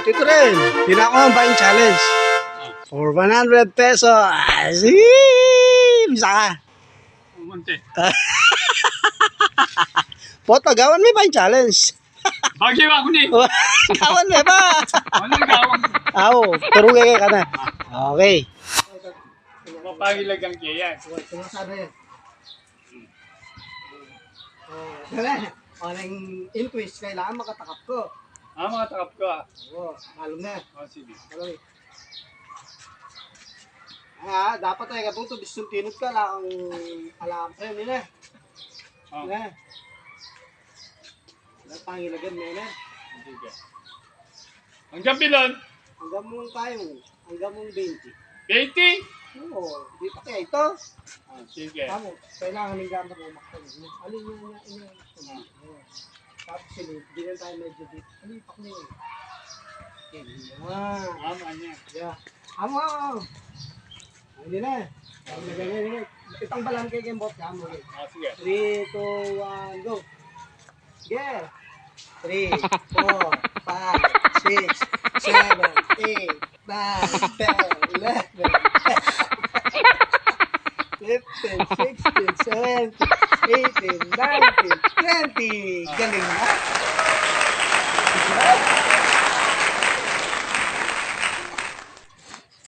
ito rin. Pinako ang buying challenge. For 100 pesos. Bisa ka. Munti. Poto, gawan may buying challenge. Bagay ako ni. Gawan may ba? Ano yung gawang? Aw, turugay ka na. Okay. Mapagilag ang kaya. Sumasabi yan. Dala, parang inquest, kailangan makatakap ko. Mga takap ko Oo, malum na. Sige. Malum. Dapat ay kapag ito, discontinued ka lang ang alam sa'yo nila. Na. Pangilagan mo na. Sige. Hanggang bilon? Hanggang mong kaya mo. Hanggang mong 20. 20? Oo, di pa kaya ito. Sige. Tamo, kailangan ng gamit mo maktan. Alin yung tapos hindi tayo medyo dito. Ano yung pakli yun? Ama niya. Yeah. Amo! Hindi na. Itang balan kay Gembot ka mo. Sige. 3, 2, 1, go! Sige! 3, 4, 5, 6, 7, 8, 9, 10, 11, 15, 16, 17, 18, 19, 20. Galing na.